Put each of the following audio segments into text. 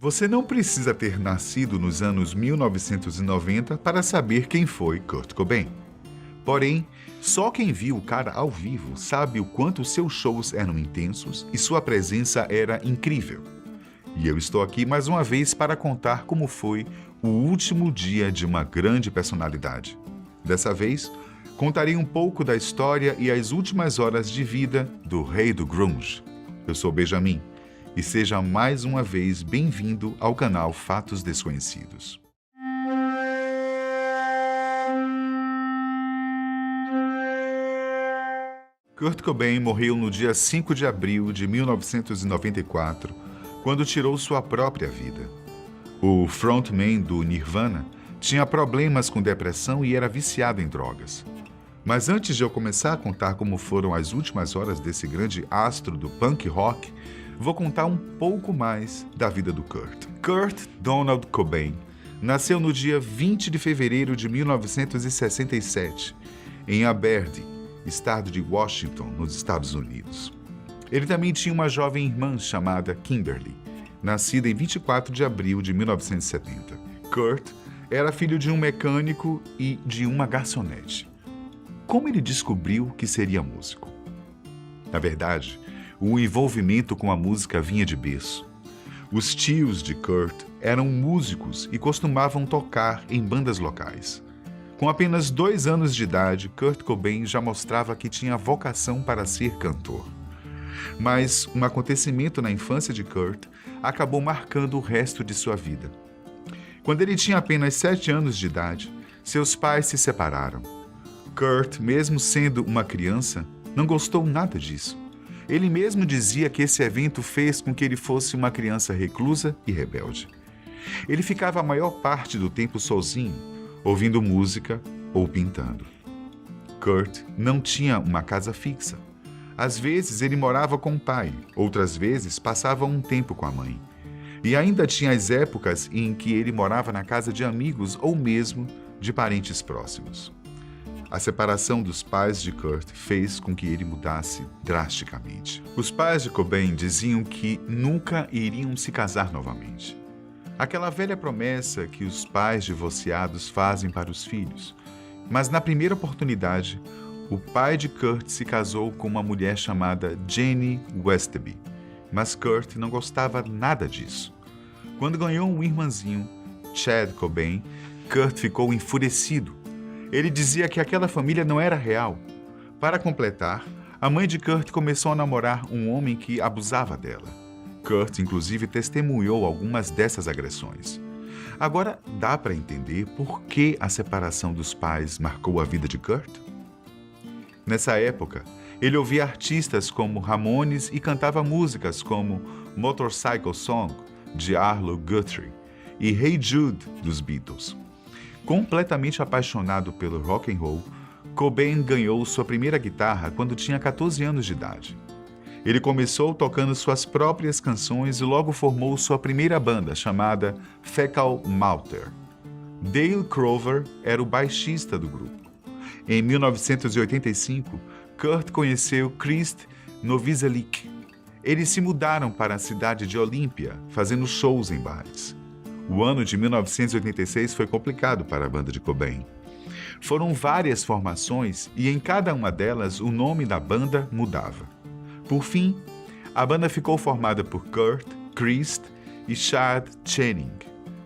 Você não precisa ter nascido nos anos 1990 para saber quem foi Kurt Cobain. Porém, só quem viu o cara ao vivo sabe o quanto seus shows eram intensos e sua presença era incrível. E eu estou aqui mais uma vez para contar como foi o último dia de uma grande personalidade. Dessa vez, contarei um pouco da história e as últimas horas de vida do rei do grunge. Eu sou Benjamin e seja mais uma vez bem-vindo ao canal Fatos Desconhecidos. Kurt Cobain morreu no dia 5 de abril de 1994, quando tirou sua própria vida. O frontman do Nirvana tinha problemas com depressão e era viciado em drogas. Mas antes de eu começar a contar como foram as últimas horas desse grande astro do punk rock, vou contar um pouco mais da vida do Kurt. Kurt Donald Cobain nasceu no dia 20 de fevereiro de 1967, em Aberdeen, estado de Washington, nos Estados Unidos. Ele também tinha uma jovem irmã chamada Kimberly, nascida em 24 de abril de 1970. Kurt era filho de um mecânico e de uma garçonete. Como ele descobriu que seria músico? Na verdade, o envolvimento com a música vinha de berço. Os tios de Kurt eram músicos e costumavam tocar em bandas locais. Com apenas 2 anos de idade, Kurt Cobain já mostrava que tinha vocação para ser cantor. Mas um acontecimento na infância de Kurt acabou marcando o resto de sua vida. Quando ele tinha apenas 7 anos de idade, seus pais se separaram. Kurt, mesmo sendo uma criança, não gostou nada disso. Ele mesmo dizia que esse evento fez com que ele fosse uma criança reclusa e rebelde. Ele ficava a maior parte do tempo sozinho, ouvindo música ou pintando. Kurt não tinha uma casa fixa. Às vezes ele morava com o pai, outras vezes passava um tempo com a mãe. E ainda tinha as épocas em que ele morava na casa de amigos ou mesmo de parentes próximos. A separação dos pais de Kurt fez com que ele mudasse drasticamente. Os pais de Cobain diziam que nunca iriam se casar novamente. Aquela velha promessa que os pais divorciados fazem para os filhos. Mas na primeira oportunidade, o pai de Kurt se casou com uma mulher chamada Jenny Westby. Mas Kurt não gostava nada disso. Quando ganhou um irmãzinho, Chad Cobain, Kurt ficou enfurecido. Ele dizia que aquela família não era real. Para completar, a mãe de Kurt começou a namorar um homem que abusava dela. Kurt, inclusive, testemunhou algumas dessas agressões. Agora, dá para entender por que a separação dos pais marcou a vida de Kurt? Nessa época, ele ouvia artistas como Ramones e cantava músicas como Motorcycle Song, de Arlo Guthrie, e Hey Jude, dos Beatles. Completamente apaixonado pelo rock and roll, Cobain ganhou sua primeira guitarra quando tinha 14 anos de idade. Ele começou tocando suas próprias canções e logo formou sua primeira banda, chamada Fecal Mater. Dale Crover era o baixista do grupo. Em 1985, Kurt conheceu Krist Novoselic. Eles se mudaram para a cidade de Olímpia, fazendo shows em bares. O ano de 1986 foi complicado para a banda de Cobain. Foram várias formações e em cada uma delas o nome da banda mudava. Por fim, a banda ficou formada por Kurt, Krist e Chad Channing.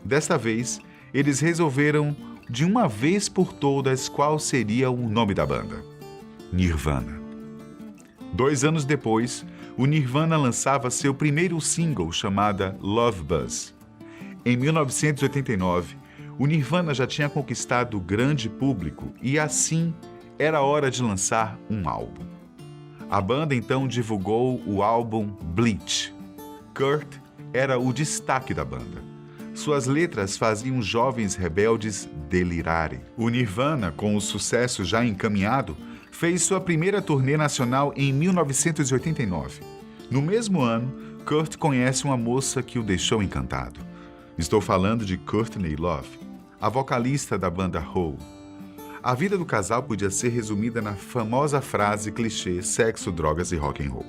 Desta vez, eles resolveram de uma vez por todas qual seria o nome da banda: Nirvana. 2 anos depois, o Nirvana lançava seu primeiro single, chamada Love Buzz. Em 1989, o Nirvana já tinha conquistado o grande público e, assim, era hora de lançar um álbum. A banda então divulgou o álbum Bleach. Kurt era o destaque da banda. Suas letras faziam jovens rebeldes delirarem. O Nirvana, com o sucesso já encaminhado, fez sua primeira turnê nacional em 1989. No mesmo ano, Kurt conhece uma moça que o deixou encantado. Estou falando de Courtney Love, a vocalista da banda Hole. A vida do casal podia ser resumida na famosa frase clichê sexo, drogas e rock and roll.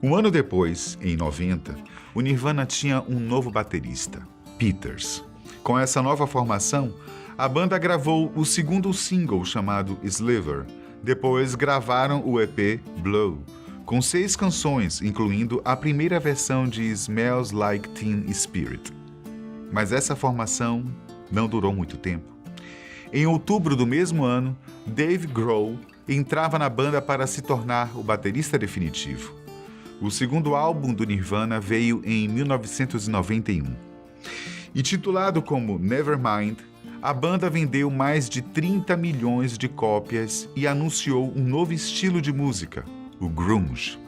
Um ano depois, em 90, o Nirvana tinha um novo baterista, Peters. Com essa nova formação, a banda gravou o segundo single chamado Sliver. Depois gravaram o EP Blow, com 6 canções, incluindo a primeira versão de Smells Like Teen Spirit. Mas essa formação não durou muito tempo. Em outubro do mesmo ano, Dave Grohl entrava na banda para se tornar o baterista definitivo. O segundo álbum do Nirvana veio em 1991. E titulado como Nevermind, a banda vendeu mais de 30 milhões de cópias e anunciou um novo estilo de música, o grunge.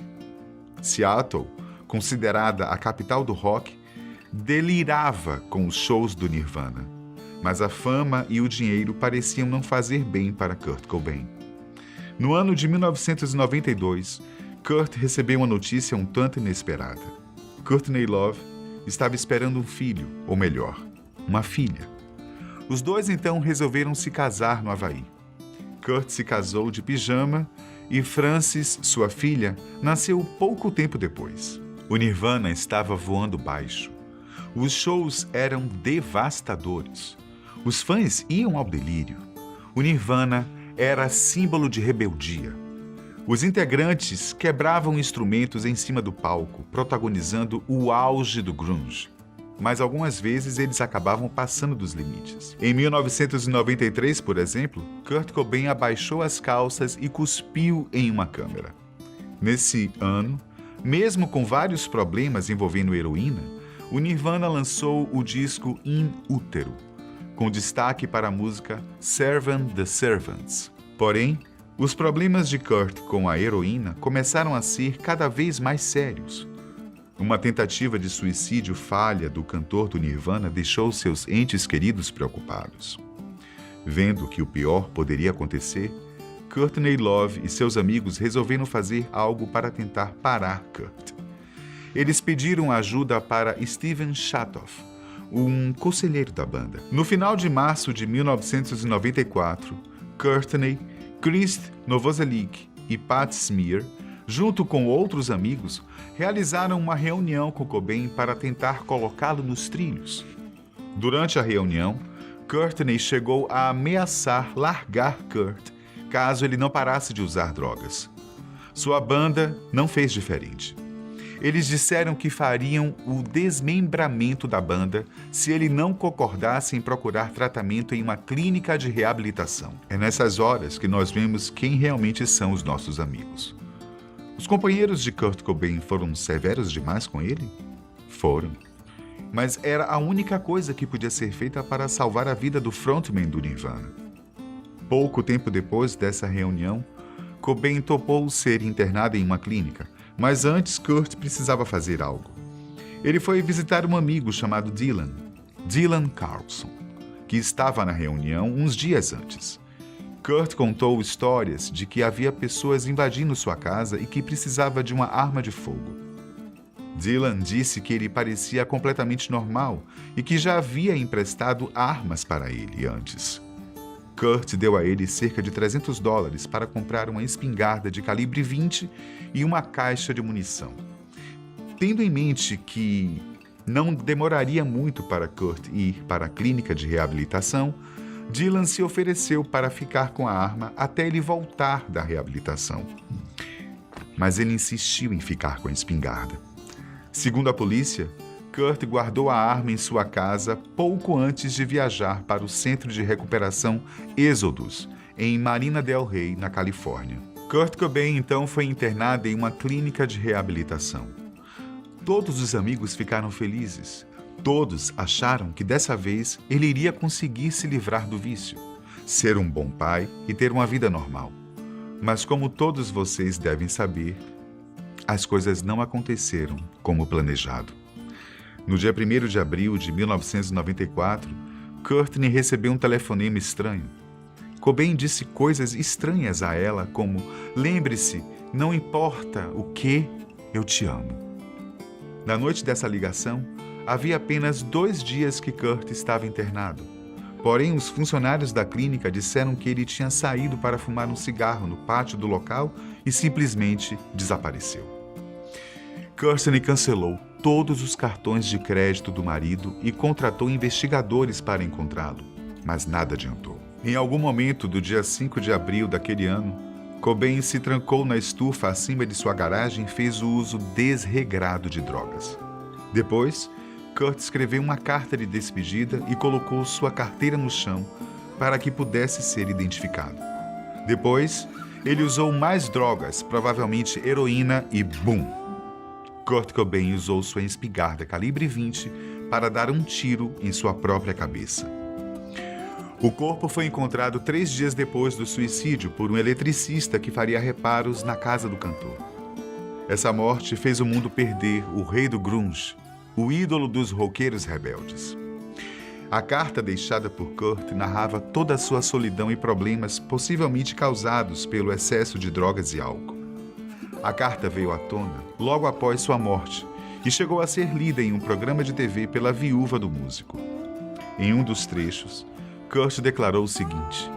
Seattle, considerada a capital do rock, delirava com os shows do Nirvana, mas a fama e o dinheiro pareciam não fazer bem para Kurt Cobain. No ano de 1992, Kurt recebeu uma notícia um tanto inesperada. Courtney Love estava esperando um filho, ou melhor, uma filha. Os dois então resolveram se casar no Havaí. Kurt se casou de pijama e Frances, sua filha, nasceu pouco tempo depois. O Nirvana estava voando baixo. Os shows eram devastadores. Os fãs iam ao delírio. O Nirvana era símbolo de rebeldia. Os integrantes quebravam instrumentos em cima do palco, protagonizando o auge do grunge. Mas algumas vezes eles acabavam passando dos limites. Em 1993, por exemplo, Kurt Cobain abaixou as calças e cuspiu em uma câmera. Nesse ano, mesmo com vários problemas envolvendo heroína, o Nirvana lançou o disco In Utero, com destaque para a música Servant the Servants. Porém, os problemas de Kurt com a heroína começaram a ser cada vez mais sérios. Uma tentativa de suicídio falha do cantor do Nirvana deixou seus entes queridos preocupados. Vendo que o pior poderia acontecer, Courtney Love e seus amigos resolveram fazer algo para tentar parar Kurt. Eles pediram ajuda para Steven Chatoff, um conselheiro da banda. No final de março de 1994, Courtney, Chris Novoselic e Pat Smear, junto com outros amigos, realizaram uma reunião com Cobain para tentar colocá-lo nos trilhos. Durante a reunião, Courtney chegou a ameaçar largar Kurt caso ele não parasse de usar drogas. Sua banda não fez diferente. Eles disseram que fariam o desmembramento da banda se ele não concordasse em procurar tratamento em uma clínica de reabilitação. É nessas horas que nós vemos quem realmente são os nossos amigos. Os companheiros de Kurt Cobain foram severos demais com ele? Foram. Mas era a única coisa que podia ser feita para salvar a vida do frontman do Nirvana. Pouco tempo depois dessa reunião, Cobain topou ser internado em uma clínica, mas antes Kurt precisava fazer algo. Ele foi visitar um amigo chamado Dylan Carlson, que estava na reunião uns dias antes. Kurt contou histórias de que havia pessoas invadindo sua casa e que precisava de uma arma de fogo. Dylan disse que ele parecia completamente normal e que já havia emprestado armas para ele antes. Kurt deu a ele cerca de $300 para comprar uma espingarda de calibre 20 e uma caixa de munição. Tendo em mente que não demoraria muito para Kurt ir para a clínica de reabilitação, Dylan se ofereceu para ficar com a arma até ele voltar da reabilitação. Mas ele insistiu em ficar com a espingarda. Segundo a polícia, Kurt guardou a arma em sua casa pouco antes de viajar para o Centro de Recuperação Exodus, em Marina del Rey, na Califórnia. Kurt Cobain então foi internado em uma clínica de reabilitação. Todos os amigos ficaram felizes. Todos acharam que dessa vez ele iria conseguir se livrar do vício, ser um bom pai e ter uma vida normal. Mas como todos vocês devem saber, as coisas não aconteceram como planejado. No dia 1º de abril de 1994, Courtney recebeu um telefonema estranho. Cobain disse coisas estranhas a ela, como: "Lembre-se, não importa o que, eu te amo." Na noite dessa ligação, havia apenas 2 dias que Kurt estava internado. Porém, os funcionários da clínica disseram que ele tinha saído para fumar um cigarro no pátio do local e simplesmente desapareceu. Kirsten cancelou todos os cartões de crédito do marido e contratou investigadores para encontrá-lo, mas nada adiantou. Em algum momento do dia 5 de abril daquele ano, Cobain se trancou na estufa acima de sua garagem e fez o uso desregrado de drogas. Depois, Kurt escreveu uma carta de despedida e colocou sua carteira no chão para que pudesse ser identificado. Depois, ele usou mais drogas, provavelmente heroína, e BUM! Kurt Cobain usou sua espingarda calibre 20 para dar um tiro em sua própria cabeça. O corpo foi encontrado 3 dias depois do suicídio por um eletricista que faria reparos na casa do cantor. Essa morte fez o mundo perder o rei do grunge, o ídolo dos roqueiros rebeldes. A carta deixada por Kurt narrava toda a sua solidão e problemas possivelmente causados pelo excesso de drogas e álcool. A carta veio à tona logo após sua morte e chegou a ser lida em um programa de TV pela viúva do músico. Em um dos trechos, Kurt declarou o seguinte: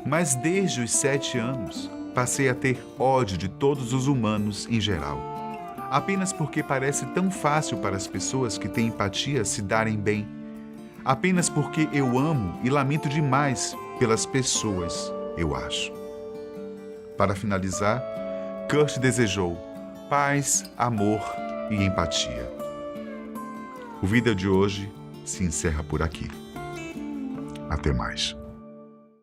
"Mas desde os 7 anos, passei a ter ódio de todos os humanos em geral. Apenas porque parece tão fácil para as pessoas que têm empatia se darem bem. Apenas porque eu amo e lamento demais pelas pessoas, eu acho." Para finalizar, Kurt desejou paz, amor e empatia. O vídeo de hoje se encerra por aqui. Até mais.